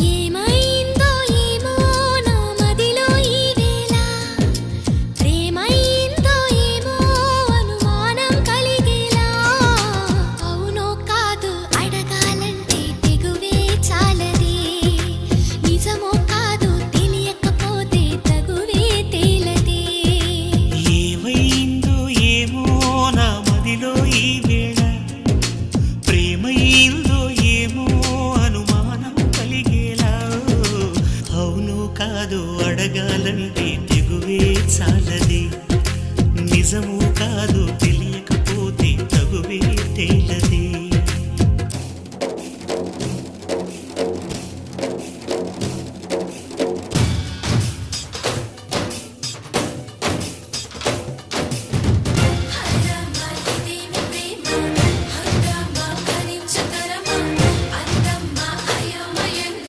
ఏమైందో ఏమో నా మదిలో ఈ వేళ ప్రేమైందో ఏమో అనుమానం కలిగేలా అవునో కాదు అడగాలంటే తెగువే చాలదే నిజమో కాదు తెలియకపోతే తగువే తేలదే ఏమైందో ఏమో నా మదిలో ఈ వేళ ప్రేమైందో ఏమో అనుమానం కలిగేలా అవును కాదు అడగాలంటే తెగువే చాలది నిజము కాదు